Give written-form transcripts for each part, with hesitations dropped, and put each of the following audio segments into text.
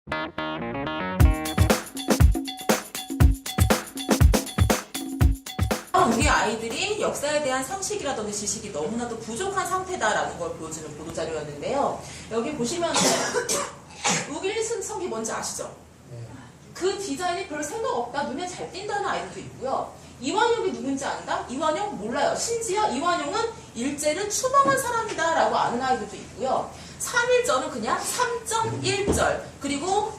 우리 아이들이 역사에 대한 상식이라든지 지식이 너무나도 부족한 상태다라는 걸 보여주는 보도자료였는데요. 여기 보시면 우길승천기 뭔지 아시죠? 그 디자인이 별로 생각 없다, 눈에 잘 띈다는 아이들도 있고요. 이완용이 누군지 안다? 이완용 몰라요. 심지어 이완용은 일제를 추방한 사람이다 라고 아는 아이들도 있고요. 3.1절은 그냥 3.1절, 그리고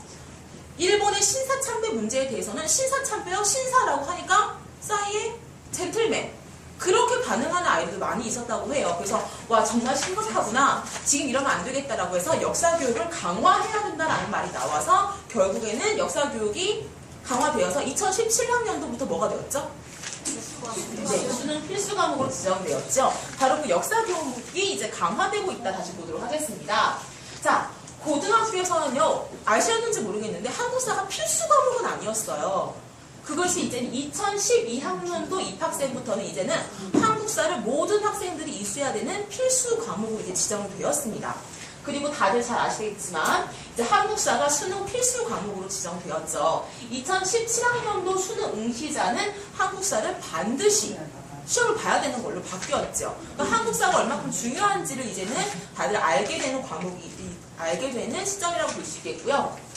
일본의 신사참배 문제에 대해서는 신사참배요 신사라고 하니까 싸이의 젠틀맨, 그렇게 반응하는 아이들도 많이 있었다고 해요. 그래서 와, 정말 심각하구나, 지금 이러면 안 되겠다라고 해서 역사교육을 강화해야 된다라는 말이 나와서 결국에는 역사교육이 강화되어서 2017학년도부터 뭐가 되었죠? 네, 수능 필수 과목으로 지정되었죠. 바로 그 역사교육이 이제 강화되고 있다. 다시 보도록 하겠습니다. 자, 고등학교에서는요, 아시았는지 모르겠는데 한국사가 필수 과목은 아니었어요. 그것이 이제는 2012학년도 입학생부터는 이제는 한국사를 모든 학생들이 이수해야 되는 필수 과목으로 이제 지정되었습니다. 그리고 다들 잘 아시겠지만 이제 한국사가 수능 필수 과목으로 지정되었죠. 2017학년도 수능 응시자는 한국사를 반드시 시험을 봐야 되는 걸로 바뀌었죠. 그러니까 한국사가 얼마큼 중요한지를 이제는 다들 알게 되는 알게 되는 시점이라고 볼 수 있겠고요.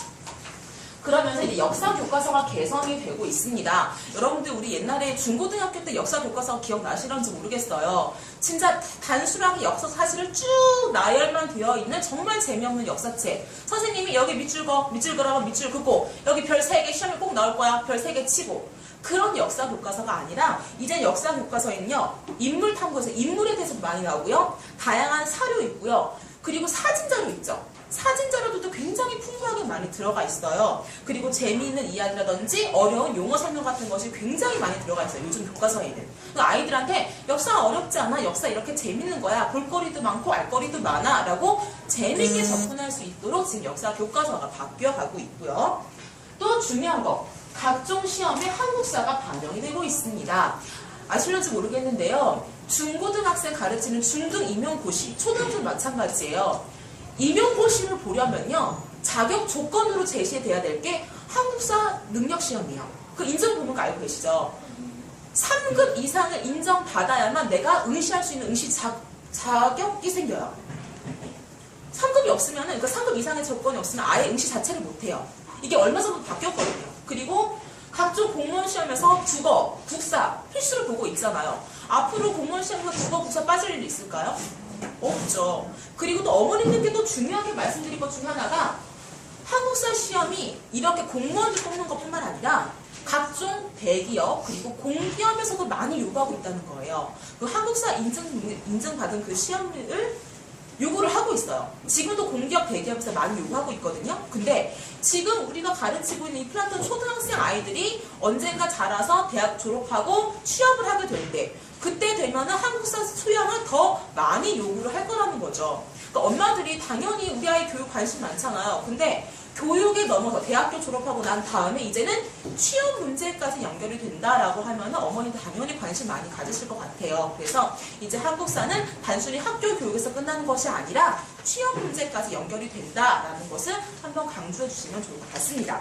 그러면서 이제 역사 교과서가 개선이 되고 있습니다. 여러분들 우리 옛날에 중고등학교 때 역사 교과서 기억나시는지 모르겠어요. 진짜 단순하게 역사 사실을 쭉 나열만 되어 있는 정말 재미없는 역사책. 선생님이 여기 밑줄 그어라고 밑줄 긋고 여기 별 3개 시험에 꼭 나올 거야. 별 3개 치고. 그런 역사 교과서가 아니라 이제 역사 교과서에는요, 인물 탐구에서 인물에 대해서 많이 나오고요. 다양한 사료 있고요. 그리고 사진 자료 있죠. 사진 자료도 굉장히 풍부하게 많이 들어가 있어요. 그리고 재미있는 이야기라든지 어려운 용어 설명 같은 것이 굉장히 많이 들어가 있어요. 요즘 교과서에는. 아이들한테 역사 어렵지 않아, 역사 이렇게 재밌는 거야, 볼거리도 많고 알거리도 많아 라고 재미있게 접근할 수 있도록 지금 역사 교과서가 바뀌어가고 있고요. 또 중요한 거, 각종 시험에 한국사가 반영이 되고 있습니다. 아실런지 모르겠는데요, 중고등학생 가르치는 중등 임용고시, 초등학생 마찬가지예요. 임용고시를 보려면요, 자격 조건으로 제시돼야 될 게 한국사 능력시험이에요. 그 인정 보는 거 알고 계시죠? 3급 이상을 인정받아야만 내가 응시할 수 있는 응시 자격이 생겨요. 3급이 없으면, 그러니까 3급 이상의 조건이 없으면 아예 응시 자체를 못해요. 이게 얼마 전부터 바뀌었거든요. 그리고 각종 공무원 시험에서 국어, 국사 필수로 보고 있잖아요. 앞으로 공무원 시험에서 국어, 국사 빠질 일이 있을까요? 없죠. 그리고 또 어머님들께 또 중요하게 말씀드릴 것 중에 하나가, 한국사 시험이 이렇게 공무원들 뽑는 것뿐만 아니라 각종 대기업 그리고 공기업에서도 많이 요구하고 있다는 거예요. 그 한국사 인증받은 그 시험을 요구를 하고 있어요. 지금도 공기업 대기업에서 많이 요구하고 있거든요. 근데 지금 우리가 가르치고 있는 이 플라톤 초등학생 아이들이 언젠가 자라서 대학 졸업하고 취업을 하게 되는데, 그때 되면은 한국사 수양을 더 많이 요구를 할 거라는 거죠. 그러니까 엄마들이 당연히 우리 아이 교육 관심 많잖아요. 근데 교육에 넘어서 대학교 졸업하고 난 다음에 이제는 취업 문제까지 연결이 된다라고 하면은 어머니도 당연히 관심 많이 가지실 것 같아요. 그래서 이제 한국사는 단순히 학교 교육에서 끝나는 것이 아니라 취업 문제까지 연결이 된다라는 것을 한번 강조해 주시면 좋을 것 같습니다.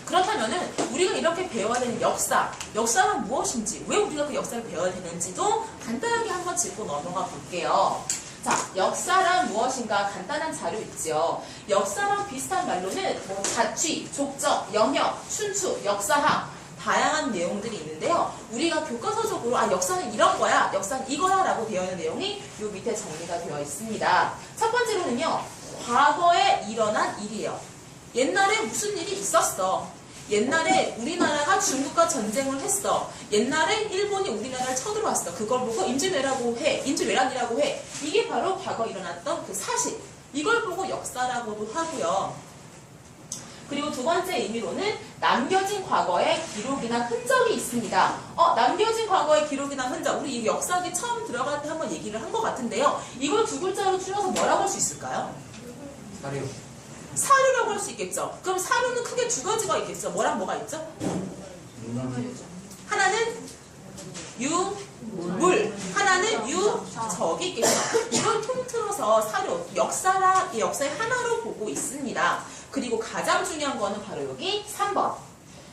그렇다면은 우리가 이렇게 배워야 되는 역사는 무엇인지, 왜 우리가 그 역사를 배워야 되는지도 간단하게 한번 짚고 넘어가 볼게요. 자, 역사란 무엇인가 간단한 자료 있죠. 역사랑 비슷한 말로는 뭐 자취, 족적, 영역, 춘추, 역사학, 다양한 내용들이 있는데요. 우리가 교과서적으로 역사는 이런 거야, 역사는 이거야 라고 되어 있는 내용이 요 밑에 정리가 되어 있습니다. 첫 번째로는요, 과거에 일어난 일이에요. 옛날에 무슨 일이 있었어. 옛날에 우리나라가 중국과 전쟁을 했어. 옛날에 일본이 우리나라를 쳐들어왔어. 그걸 보고 임진왜란이라고 해. 이게 바로 과거 일어났던 그 사실. 이걸 보고 역사라고도 하고요. 그리고 두 번째 의미로는 남겨진 과거의 기록이나 흔적이 있습니다. 남겨진 과거의 기록이나 흔적. 우리 이 역사학이 처음 들어갈 때 한번 얘기를 한 것 같은데요. 이걸 두 글자로 줄여서 뭐라고 할 수 있을까요? 사료. 사료라고 할 수 있겠죠. 그럼 사료는 크게 두 가지가 있겠죠. 뭐랑 뭐가 있죠? 하나는 유물, 하나는 유적이 있겠죠. 이걸 통틀어서 사료, 역사의 하나로 보고 있습니다. 그리고 가장 중요한 거는 바로 여기 3번.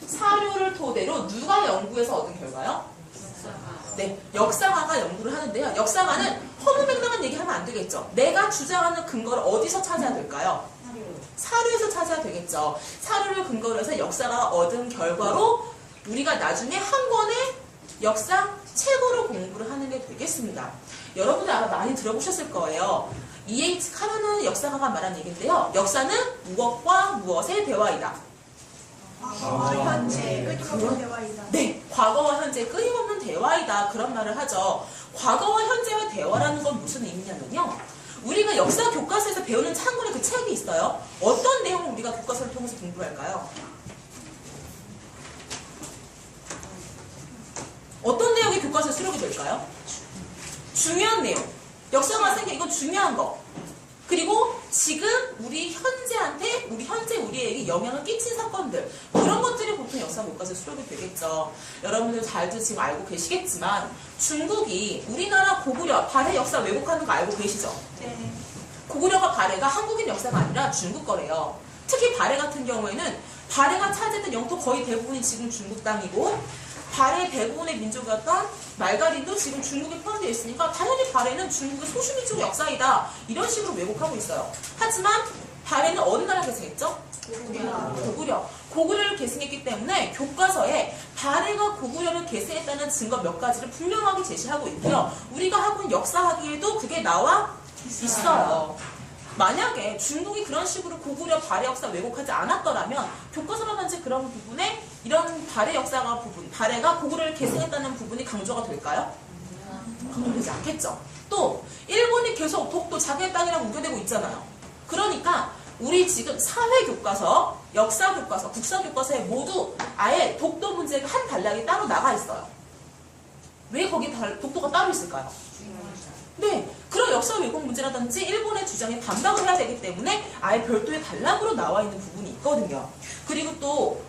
사료를 토대로 누가 연구해서 얻은 결과요? 네, 역사가가 연구를 하는데요. 역사가는 허무맹랑한 얘기하면 안 되겠죠. 내가 주장하는 근거를 어디서 찾아야 될까요? 사료에서 찾아야 되겠죠. 사료를 근거로 해서 역사가 얻은 결과로 우리가 나중에 한 권의 역사 책으로 공부를 하는 게 되겠습니다. 여러분들 아마 많이 들어보셨을 거예요. E.H. 카라는 역사가가 말한 얘기인데요. 역사는 무엇과 무엇의 대화이다. 현재 끊임없는 대화이다. 네, 과거와 현재 끊임없는 대화이다. 그런 말을 하죠. 과거와 현재의 대화라는 건 무슨 의미냐면요. 우리가 역사 교과서에서 배우는 한 권의 그 책이 있어요. 어떤 내용을 우리가 교과서를 통해서 공부할까요? 어떤 내용이 교과서에 수록이 될까요? 중요한 내용. 역사가 생긴 이건 중요한 거. 그리고 지금 우리 현재 우리에게 영향을 끼친 사건들, 그런 것들이 보통 역사 교과서에 수록이 되겠죠. 여러분들 잘도 지금 알고 계시겠지만 중국이 우리나라 고구려 발해 역사 왜곡하는 거 알고 계시죠? 네. 고구려가 발해가 한국인 역사가 아니라 중국 거래요. 특히 발해 같은 경우에는 발해가 차지했던 영토 거의 대부분이 지금 중국 땅이고, 발해 대부분의 민족이었던 말가린도 지금 중국에 포함되어 있으니까 당연히 발해는 중국의 소수민족 역사이다, 이런 식으로 왜곡하고 있어요. 하지만 발해는 어느 나라 계승했죠? 고구려. 고구려를 계승했기 때문에 교과서에 발해가 고구려를 계승했다는 증거 몇 가지를 분명하게 제시하고 있고요. 우리가 하고 있는 역사학위에도 그게 나와 있어요. 만약에 중국이 그런 식으로 고구려 발해 역사 왜곡하지 않았더라면 교과서라든지 그런 부분에 이런 발해 역사가 부분, 발해가 고구려를 계승했다는 부분이 강조가 될까요? 강조되지 않겠죠. 또 일본이 계속 독도 자기의 땅이라고 우겨대고 있잖아요. 그러니까 우리 지금 사회 교과서, 역사 교과서, 국사 교과서에 모두 아예 독도 문제가 한 단락이 따로 나가 있어요. 왜 거기 독도가 따로 있을까요? 네, 그런 역사 왜곡 문제라든지 일본의 주장에 반박을 해야 되기 때문에 아예 별도의 단락으로 나와 있는 부분이 있거든요. 그리고 또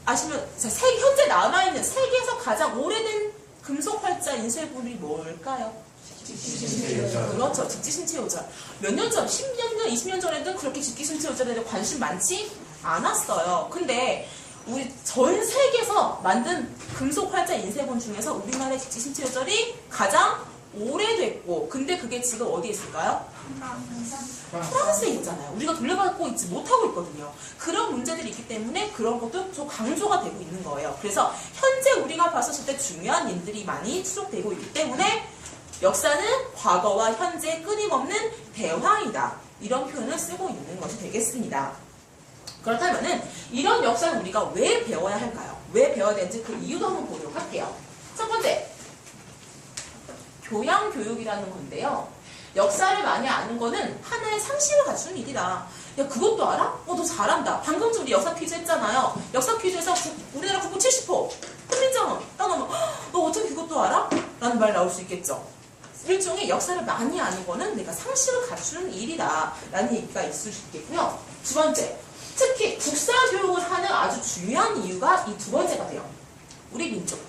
아시면 현재 남아있는 세계에서 가장 오래된 금속 활자 인쇄물이 뭘까요? 그렇죠, 직지신체 요절. 몇 년 전, 10년 전, 20년 전에는 그렇게 직지신체 요절에 대해 관심 많지 않았어요. 근데 우리 전 세계에서 만든 금속 활자 인쇄본 중에서 우리나라의 직지신체 요절이 가장 오래됐고, 근데 그게 지금 어디에 있을까요? 프랑스에 있잖아요. 우리가 돌려받고 있지 못하고 있거든요. 그런 문제들이 있기 때문에 그런 것도 좀 강조가 되고 있는 거예요. 그래서 현재 우리가 봤었을 때 중요한 일들이 많이 수록되고 있기 때문에 역사는 과거와 현재 끊임없는 대화이다, 이런 표현을 쓰고 있는 것이 되겠습니다. 그렇다면은 이런 역사를 우리가 왜 배워야 할까요? 왜 배워야 되는지 그 이유도 한번 보도록 할게요. 첫 번째, 교양교육이라는 건데요. 역사를 많이 아는 거는 하나의 상식을 갖추는 일이다. 야, 그것도 알아? 너 잘한다. 방금 전 우리 역사 퀴즈 했잖아요. 역사 퀴즈에서 우리나라 국부 70호 훈민정음 따놓으면 너 어떻게 그것도 알아? 라는 말 나올 수 있겠죠. 일종의 역사를 많이 아는 거는 내가 상식을 갖추는 일이다, 라는 얘기가 있을 수 있겠고요. 두 번째, 특히 국사 교육을 하는 아주 중요한 이유가 이 두 번째가 돼요. 우리 민족.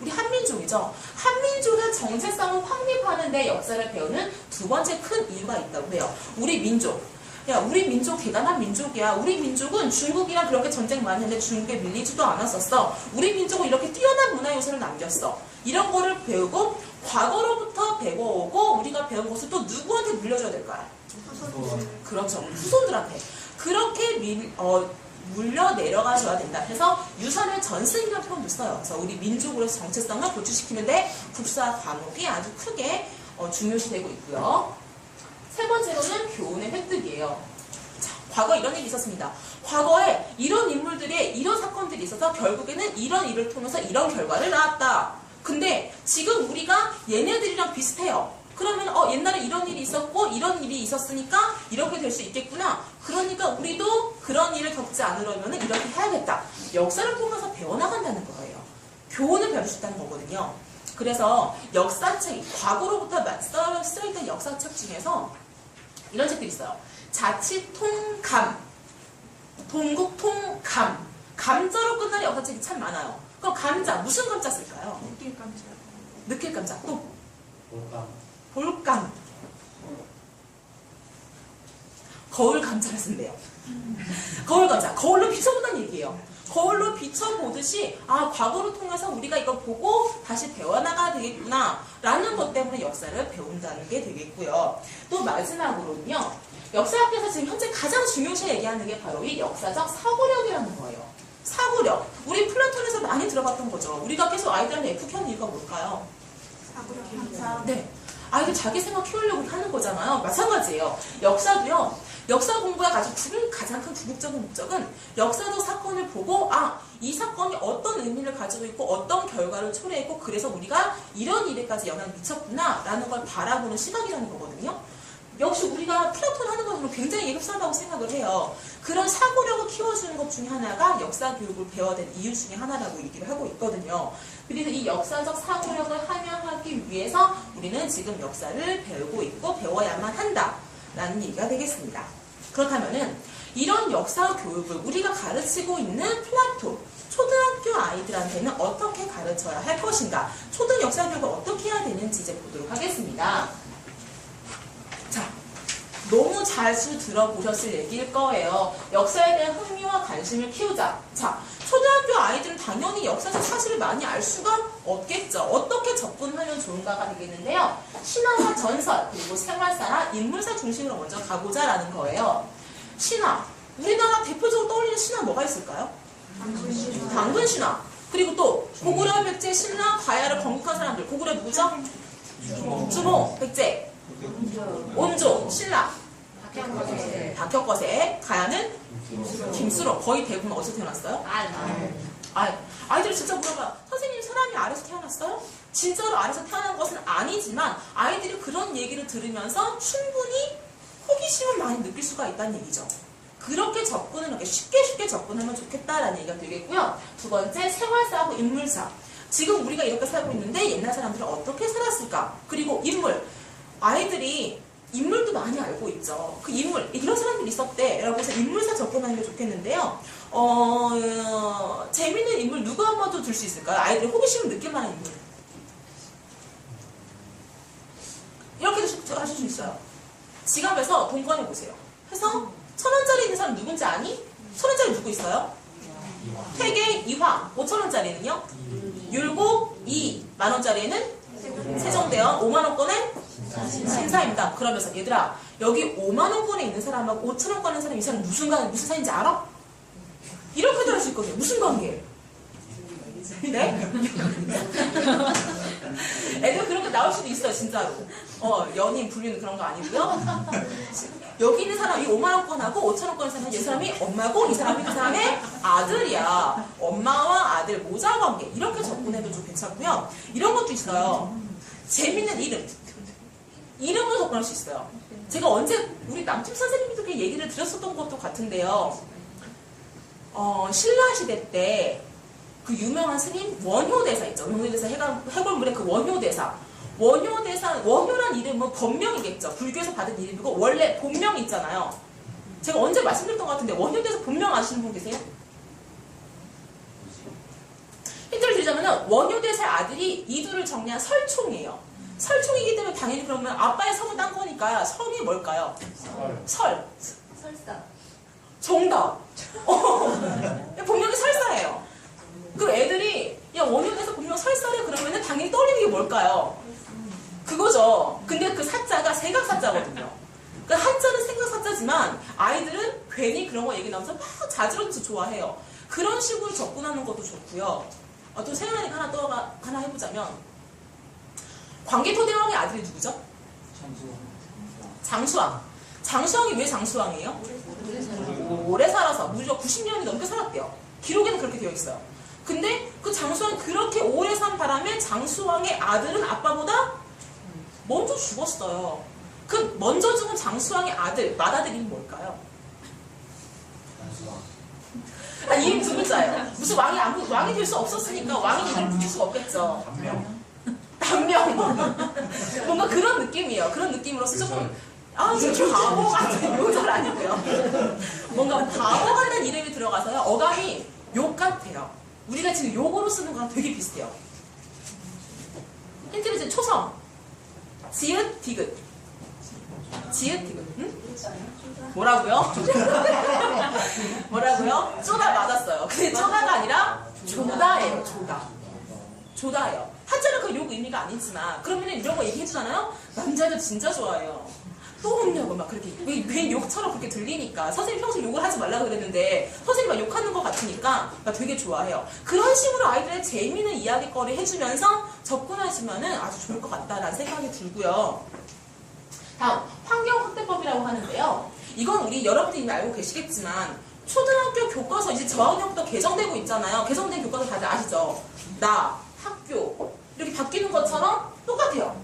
우리 한민족이죠. 한민족의 정체성을 확립하는 데 역사를 배우는 두 번째 큰 이유가 있다고 해요. 우리 민족. 야, 우리 민족 대단한 민족이야. 우리 민족은 중국이랑 그렇게 전쟁 많이 했는데 중국에 밀리지도 않았었어. 우리 민족은 이렇게 뛰어난 문화 요소를 남겼어. 이런 거를 배우고 과거로부터 배워오고 우리가 배운 것을 또 누구한테 물려줘야 될까요? 그렇죠. 후손들한테. 그렇게 물려 내려가줘야 된다. 그래서 유산의 전승이라는 표현도 써요. 그래서 우리 민족으로서 정체성을 보충시키는데 국사 과목이 아주 크게 중요시되고 있고요. 세 번째로는 교훈의 획득이에요. 자, 과거 이런 일이 있었습니다. 과거에 이런 인물들의 이런 사건들이 있어서 결국에는 이런 일을 통해서 이런 결과를 낳았다. 근데 지금 우리가 얘네들이랑 비슷해요. 그러면 옛날에 이런 일이 있었고 이런 일이 있었으니까 이렇게 될 수 있겠구나. 그러니까 우리도 그런 일을 겪지 않으려면 이렇게 해야겠다. 역사를 통해서 배워나간다는 거예요. 교훈을 배울 수 있다는 거거든요. 그래서 역사책, 과거로부터 쓰여있던 역사책 중에서 이런 책들이 있어요. 자치통감, 동국통감, 감자로 끝나는 역사책이 참 많아요. 그럼 감자, 무슨 감자 쓸까요? 느낄감자. 느낄감자. 또 볼감. 거울 감자를 쓴대요. 거울 감자. 거울로 비춰보다는 얘기예요. 거울로 비춰보듯이 아 과거를 통해서 우리가 이걸 보고 다시 배워나가야 되겠구나 라는 것 때문에 역사를 배운다는 게 되겠고요. 또 마지막으로는요. 역사학에서 지금 현재 가장 중요시 얘기하는 게 바로 이 역사적 사고력이라는 거예요. 사고력. 우리 플라톤에서 많이 들어봤던 거죠. 우리가 계속 아이들한테 F 켜는 이유가 뭘까요? 사고력. 네. 아이들 자기 생각 키우려고 하는 거잖아요. 마찬가지예요. 역사도요. 역사 공부가 가장 큰 궁극적인 목적은 역사적 사건을 보고 이 사건이 어떤 의미를 가지고 있고 어떤 결과를 초래했고 그래서 우리가 이런 일에까지 영향을 미쳤구나 라는 걸 바라보는 시각이라는 거거든요. 역시 우리가 플라톤 하는 것으로 굉장히 흡사하다고 생각을 해요. 그런 사고력을 키워주는 것 중에 하나가 역사 교육을 배워야 될 이유 중에 하나라고 얘기를 하고 있거든요. 그래서 이 역사적 사고력을 함양하기 위해서 우리는 지금 역사를 배우고 있고 배워야만 한다라는 얘기가 되겠습니다. 그렇다면은 이런 역사 교육을 우리가 가르치고 있는 플라톤 초등학교 아이들한테는 어떻게 가르쳐야 할 것인가? 초등 역사 교육을 어떻게 해야 되는지 이제 보도록 하겠습니다. 자, 너무 자주 들어보셨을 얘기일 거예요. 역사에 대한 흥미와 관심을 키우자. 자, 초등학교 아이들은 당연히 역사적 사실을 많이 알 수가 없겠죠. 어떻게 접근하면 좋은가가 되겠는데요. 신화와 전설, 그리고 생활사나 인물사 중심으로 먼저 가보자라는 거예요. 신화. 우리나라 대표적으로 떠올리는 신화 뭐가 있을까요? 당근 신화. 그리고 또 고구려, 백제, 신라, 가야를 건국한 사람들. 고구려 누구죠? 주모, 백제, 온조, 신라, 박혁거세, 가야는 김수로. 거의 대부분 어디서 태어났어요? 아이들이 진짜 물어봐. 선생님 사람이 알에서 태어났어요? 진짜로 알에서 태어난 것은 아니지만 아이들이 그런 얘기를 들으면서 충분히 호기심을 많이 느낄 수가 있다는 얘기죠. 그렇게 접근을 하게 쉽게 접근하면 좋겠다라는 얘기가 되겠고요. 두 번째, 생활사하고 인물사. 지금 우리가 이렇게 살고 있는데 옛날 사람들은 어떻게 살았을까? 그리고 인물. 아이들이 인물도 많이 알고 있죠. 그 인물, 이런 사람들이 있었대 라고 해서 인물사 접근하는 게 좋겠는데요. 재밌는 인물 누구 한 번 더 들 수 있을까요? 아이들이 호기심을 느낄 만한 인물. 이렇게도 하실 수 있어요. 지갑에서 돈 꺼내보세요. 해서 1,000원짜리 있는 사람 누군지 아니? 1,000원짜리 누구 있어요? 태계 이황. 5,000원짜리는요? 율곡 이. 만원짜리에는 세종대왕. 5만원권에 신사입니다. 그러면서 얘들아 여기 5만원권에 있는 사람하고 5,000원권에 있는 사람이 이 사람 무슨 사이인지 알아? 이렇게도 할 수 있거든요. 무슨 관계예요? 네? 애들 그렇게 나올 수도 있어요. 진짜로. 연인 불륜 그런 거 아니고요. 여기 있는 사람이 5만원권하고 5,000원권 사는 이 사람이 엄마고 이 사람이 그 사람의 아들이야. 엄마와 아들 모자 관계. 이렇게 접근해도 좀 괜찮고요. 이런 것도 있어요. 재밌는 이름. 이름으로 접근할 수 있어요. 제가 언제 우리 남팀 선생님들께 얘기를 드렸었던 것도 같은데요. 신라시대 때 그 유명한 스님 원효대사 있죠. 원효대사 해골물의 그 원효대사. 원효란 이름은 본명이겠죠. 불교에서 받은 이름이고 원래 본명이 있잖아요. 제가 언제 말씀드렸던 것 같은데 원효대사 본명 아시는 분 계세요? 힌트를 드리자면 원효대사의 아들이 이두를 정리한 설총이에요. 설총이기 때문에 당연히 그러면 아빠의 성을 딴 거니까 성이 뭘까요? 설사. 정답. 본명이 설사예요. 그럼 애들이 야 원효대사 본명 설사래 그러면은 당연히 떠올리는 게 뭘까요? 그거죠. 근데 그 사자가 생각사자거든요. 그 한자는 생각사자지만 아이들은 괜히 그런 거 얘기 나오면서 막 자지러져서 좋아해요. 그런 식으로 접근하는 것도 좋고요. 또 생각나니까 하나 해보자면 광개토대왕의 아들이 누구죠? 장수왕. 장수왕이 왜 장수왕이에요? 오래 살아서 무려 90년이 넘게 살았대요. 기록에는 그렇게 되어 있어요. 근데 그 장수왕이 그렇게 오래 산 바람에 장수왕의 아들은 아빠보다 먼저 죽었어요. 그 먼저 죽은 장수왕의 아들, 맏아들 이름이 뭘까요? 아니 이름 두 글자예요. 무슨 왕이 될 수 없었으니까 왕이 이름을 붙일 수가 없겠죠. 단명. 뭔가 그런 느낌이에요. 그런 느낌으로서 조금 좀 바보 같은 묘절 아니고요. 뭔가 바보 같은 이름이 들어가서요. 어감이 욕 같아요. 우리가 지금 욕으로 쓰는 거랑 되게 비슷해요. 힌트는 이제 초성. 지읒, 디귿. 지읒, 디귿. 응? 뭐라고요? 뭐라고요? 쪼다 맞았어요. 근데 쪼다가 아니라 조다예요. 조다예요. 한자는 그 욕 의미가 아니지만 그러면 이런 거 얘기해주잖아요. 남자들 진짜 좋아해요. 또 혼냐고 막 그렇게 괜히 욕처럼 그렇게 들리니까 선생님 평소에 욕을 하지 말라고 그랬는데 선생님 막 욕하는 것 같으니까 나 되게 좋아해요. 그런 식으로 아이들의 재미있는 이야기거리 해주면서 접근하시면은 아주 좋을 것 같다라는 생각이 들고요. 다음 환경확대법이라고 하는데요. 이건 우리 여러분들이 이미 알고 계시겠지만 초등학교 교과서 이제 저학년부터 개정되고 있잖아요. 개정된 교과서 다들 아시죠? 나, 학교 이렇게 바뀌는 것처럼 똑같아요.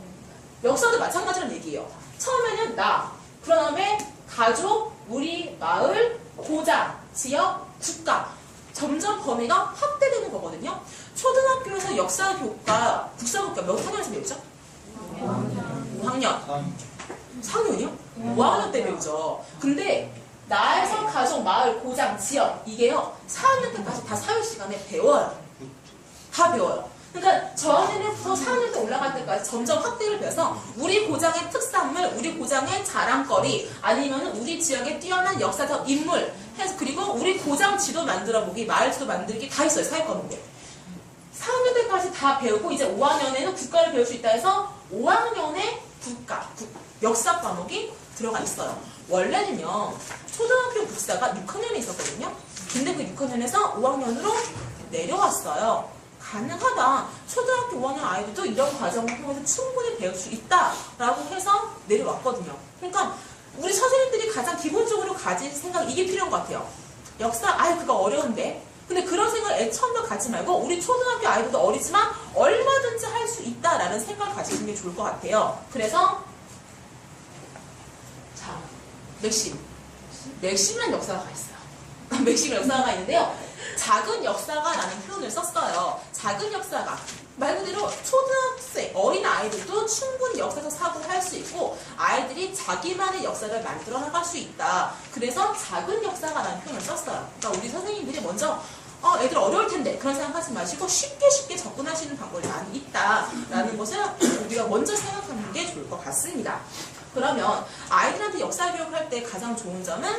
역사도 마찬가지란 얘기예요. 처음에는 나, 그 다음에 가족, 우리, 마을, 고장, 지역, 국가 점점 범위가 확대되는 거거든요. 초등학교에서 역사 교과, 국사국가 몇 학년에서 배우죠? 5학년. 4학년이요? 5학년 때 배우죠. 근데 나에서 가족, 마을, 고장, 지역 이게요 4학년 때까지 다 사회 시간에 배워요. 다 배워요. 그러니까 저학년부터 4학년 때 올라갈 때까지 점점 확대를 배워서 우리 고장의 특산물, 우리 고장의 자랑거리 아니면 우리 지역의 뛰어난 역사적 인물 해서 그리고 우리 고장 지도 만들어보기, 마을 지도 만들기 다 있어요. 사회 과목에. 4학년 때까지 다 배우고 이제 5학년에는 국가를 배울 수 있다 해서 5학년에 역사 과목이 들어가 있어요. 원래는요 초등학교 국사가 6학년에 있었거든요. 근데 그 6학년에서 5학년으로 내려왔어요. 가능하다. 초등학교 5학년 아이들도 이런 과정을 통해서 충분히 배울 수 있다라고 해서 내려왔거든요. 그러니까 우리 선생님들이 가장 기본적으로 가질 생각 이게 필요한 것 같아요. 역사, 그거 어려운데. 근데 그런 생각을 애처음부터 갖지 말고 우리 초등학교 아이들도 어리지만 얼마든지 할 수 있다라는 생각을 가지는 게 좋을 것 같아요. 그래서 자, 맥심이라는 역사가 있어요. 맥심이라는 역사가 있는데요. 작은 역사가라는 표현을 썼어요. 작은 역사가 말 그대로 초등학생, 어린 아이들도 충분히 역사적 사고를 할 수 있고 아이들이 자기만의 역사를 만들어 나갈 수 있다. 그래서 작은 역사가라는 표현을 썼어요. 그러니까 우리 선생님들이 먼저 애들 어려울 텐데 그런 생각하지 마시고 쉽게 접근하시는 방법이 많이 있다라는 것을 우리가 먼저 생각하는 게 좋을 것 같습니다. 그러면 아이들한테 역사 교육을 할 때 가장 좋은 점은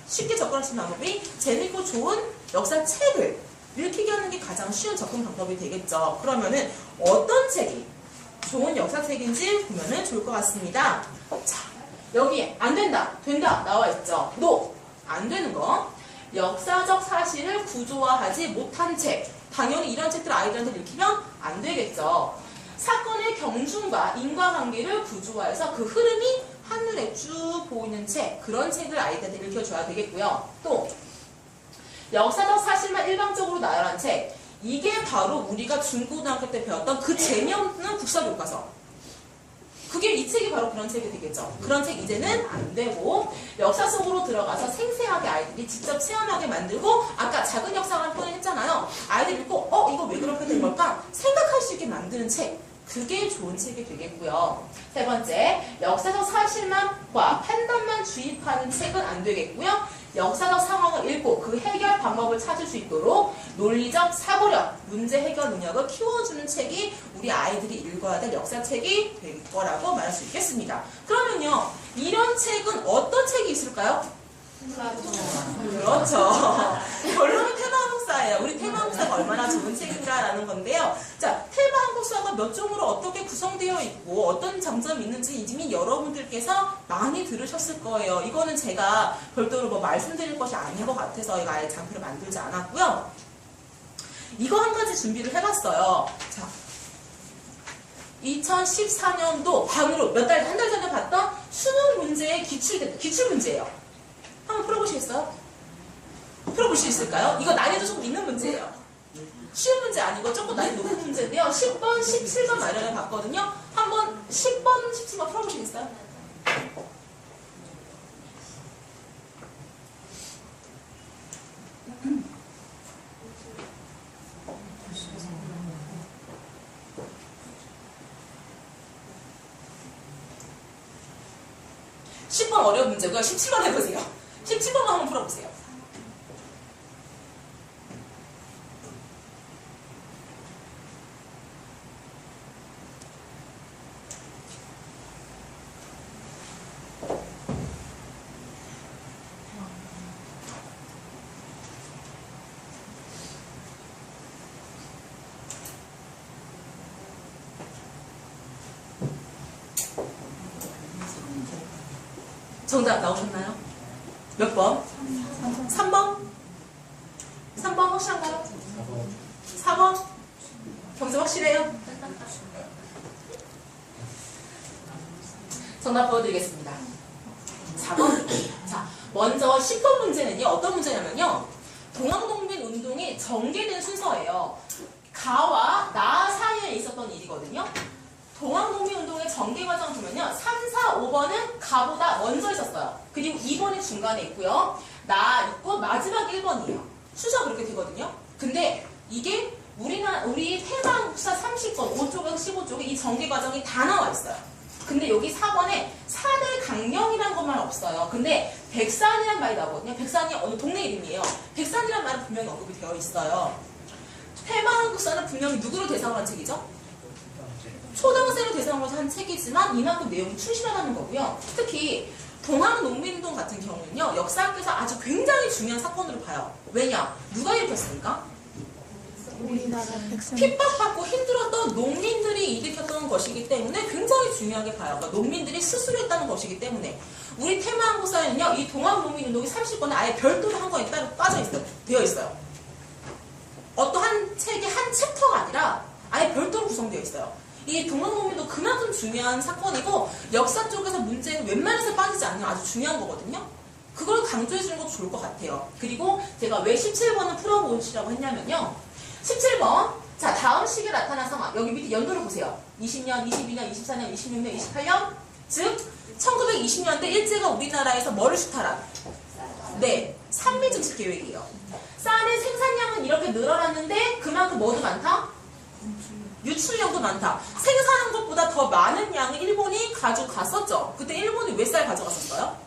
쉽게 접근할 수 있는 방법이 재밌고 좋은 역사책을 읽히게 하는 게 가장 쉬운 접근 방법이 되겠죠. 그러면은 어떤 책이 좋은 역사책인지 보면은 좋을 것 같습니다. 자, 여기 안 된다, 된다 나와 있죠. NO, 안 되는 거. 역사적 사실을 구조화하지 못한 책. 당연히 이런 책들 아이들한테 읽히면 안 되겠죠. 사건의 경중과 인과관계를 구조화해서 그 흐름이 한눈에 쭉 보이는 책, 그런 책을 아이들한테 읽혀줘야 되겠고요. 또 역사적 사실만 일방적으로 나열한 책, 이게 바로 우리가 중고등학교 때 배웠던 그 재미없는 국사교과서. 그게 이 책이 바로 그런 책이 되겠죠. 그런 책 이제는 안 되고 역사 속으로 들어가서 생생하게 아이들이 직접 체험하게 만들고 아까 작은 역사관 표현 했잖아요. 아이들 읽고 이거 왜 그렇게 된 걸까? 생각할 수 있게 만드는 책. 그게 좋은 책이 되겠고요. 세 번째, 역사적 사실만과 판단만 주입하는 책은 안 되겠고요. 역사적 상황을 읽고 그 해결 방법을 찾을 수 있도록 논리적 사고력, 문제 해결 능력을 키워주는 책이 우리 아이들이 읽어야 될 역사책이 될 거라고 말할 수 있겠습니다. 그러면요, 이런 책은 어떤 책이 있을까요? 그렇죠. 결론은 테마 한국사예요. 우리 테마 한국사가 얼마나 좋은 책인가라는 건데요. 자, 테마 한국사가 몇 종으로 어떻게 구성되어 있고 어떤 장점이 있는지 이미 여러분들께서 많이 들으셨을 거예요. 이거는 제가 별도로 말씀드릴 것이 아닌 것 같아서 이거 아예 장표를 만들지 않았고요. 이거 한 가지 준비를 해봤어요. 자, 2014년도 방으로 한 달 전에 봤던 수능 문제의 기출 문제예요. 한번 풀어보시겠어요? 풀어볼 수 있을까요? 이거 난이도 조금 있는 문제예요. 쉬운 문제 아니고 조금 난이도 높은 문제인데요. 10번, 17번 마련해 봤거든요. 한번 10번, 17번 풀어보시겠어요? 어려운 문제고요. 17번 해보세요. 17번만 한번 풀어보세요. 정답 나오셨나요? 몇 번? 3번? 3번 확실한가요? 4번? 경제 확실해요? 정답 보여드리겠습니다. 4번. 자, 먼저 10번 문제는요. 어떤 문제냐면요. 동학농민운동이 전개된 순서예요. 가와 나 사이에 있었던 일이거든요. 동학농민운동의 전개 과정 보면요. 3, 4, 5번은 가보다 먼저 있었어요. 그리고 2번이 중간에 있고요. 나 있고 마지막 1번이에요. 순서가 그렇게 되거든요. 근데 이게 우리 태만국사 30권 5쪽에 15쪽에 이 전개 과정이 다 나와 있어요. 근데 여기 4번에 산을 강령이라는 것만 없어요. 근데 백산이란 말이 나오거든요. 백산이 어느 동네 이름이에요. 백산이란 말은 분명히 언급이 되어 있어요. 태만국사는 분명히 누구를 대상으로 한 책이죠? 초등생을 대상으로 한 책이지만 이만큼 내용이 충실하다는 거고요. 특히 동학농민운동 같은 경우는요. 역사학에서 아주 굉장히 중요한 사건으로 봐요. 왜냐? 누가 일으켰습니까? 우리나라 백성. 핍박받고 힘들었던 농민들이 일으켰던 것이기 때문에 굉장히 중요하게 봐요. 그러니까 농민들이 스스로 했다는 것이기 때문에 우리 테마항구사에는요. 이 동학농민운동이 30번에 아예 별도로 한 거에 따로 되어 있어요. 어떠한 책의 한 챕터가 아니라 아예 별도로 구성되어 있어요. 이 동학농민도 그만큼 중요한 사건이고 역사 쪽에서 문제는 웬만해서 빠지지 않는 아주 중요한 거거든요. 그걸 강조해 주는 것도 좋을 것 같아요. 그리고 제가 왜 17번을 풀어보시라고 했냐면요. 17번. 자, 다음 시기에 나타난 상황. 여기 밑에 연도를 보세요. 20년, 22년, 24년, 26년, 28년. 즉, 1920년대 일제가 우리나라에서 뭐를 수탈한? 네, 산미증식 계획이에요. 쌀의 생산량은 이렇게 늘어났는데 그만큼 뭐도 많다? 유출량도 많다. 생산한 것보다 더 많은 양을 일본이 가져갔었죠. 그때 일본이 왜 쌀 가져갔었어요?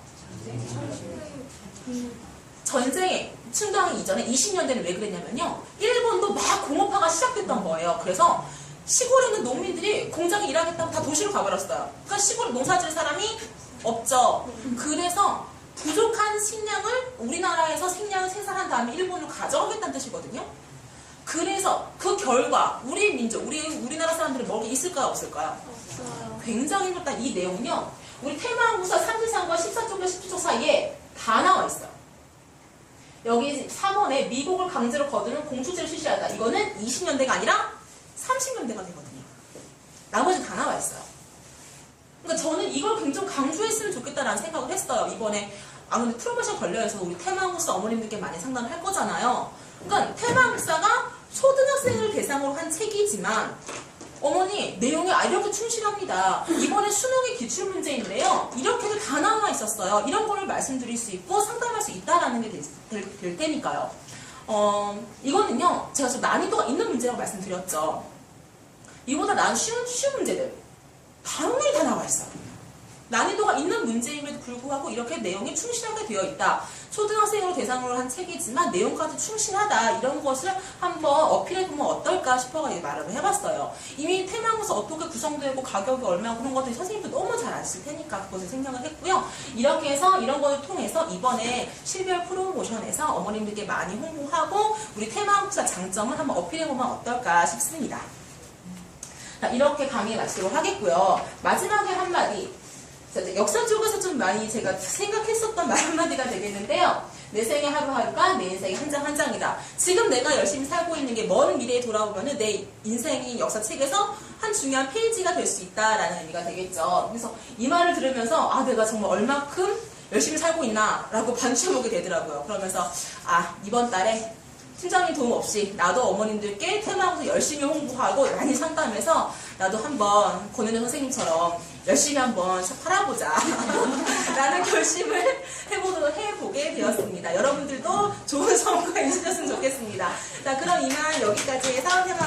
전쟁에 침공하기 이전에 20년대는 왜 그랬냐면요. 일본도 막 공업화가 시작됐던 거예요. 그래서 시골에 있는 농민들이 공장에 일하겠다고 다 도시로 가버렸어요. 그러니까 시골에 농사 지을 사람이 없죠. 그래서 부족한 식량을 우리나라에서 식량을 생산한 다음에 일본으로 가져가겠다는 뜻이거든요. 그래서 그 결과 우리 민족, 우리나라 사람들이 먹이 있을까요? 없을까요? 없어요. 굉장히 힘들다. 이 내용은요. 우리 테마항구사 33과 14쪽과 17쪽 사이에 다 나와 있어요. 여기 3번에 미국을 강제로 거두는 공수제를 실시하다. 이거는 20년대가 아니라 30년대가 되거든요. 나머지 다 나와 있어요. 그러니까 저는 이걸 굉장히 강조했으면 좋겠다라는 생각을 했어요. 이번에 근데 프로모션 걸려서 우리 테마항구사 어머님들께 많이 상담을 할 거잖아요. 그러니까 테마항구사가 초등학생을 대상으로 한 책이지만 어머니 내용이 이렇게 충실합니다. 이번에 수능의 기출문제인데요. 이렇게도 다 나와 있었어요. 이런 거를 말씀드릴 수 있고 상담할 수 있다라는 게 될 테니까요. 이거는요. 제가 좀 난이도가 있는 문제라고 말씀드렸죠. 이보다 쉬운 문제들 당연히 다 나와 있어요. 난이도가 있는 문제임에도 불구하고 이렇게 내용이 충실하게 되어 있다. 초등학생으로 대상으로 한 책이지만 내용까지 충실하다. 이런 것을 한번 어필해보면 어떨까 싶어서 말을 해봤어요. 이미 테마항구사 어떻게 구성되고 가격이 얼마고 그런 것들이 선생님도 너무 잘 아실 테니까 그것을 생각을 했고요. 이렇게 해서 이런 것을 통해서 이번에 실별 프로모션에서 어머님들께 많이 홍보하고 우리 테마항구사 장점을 한번 어필해보면 어떨까 싶습니다. 자, 이렇게 강의 마치도록 하겠고요. 마지막에 한마디. 역사 쪽에서 좀 많이 제가 생각했었던 말 한마디가 되겠는데요. 내 생의 하루하루가 내 인생의 한 장 한 장이다. 지금 내가 열심히 살고 있는 게 먼 미래에 돌아오면 내 인생이 역사책에서 한 중요한 페이지가 될 수 있다라는 의미가 되겠죠. 그래서 이 말을 들으면서 내가 정말 얼마큼 열심히 살고 있나 라고 반추해보게 되더라고요. 그러면서 이번 달에 팀장님 도움 없이 나도 어머님들께 테마항구사 열심히 홍보하고 많이 상담해서 나도 한번 권은혜 선생님처럼 열심히 한번 팔아보자 라는 결심을 해보게 되었습니다. 여러분들도 좋은 성과 있으셨으면 좋겠습니다. 자, 그럼 이만 여기까지 사업생활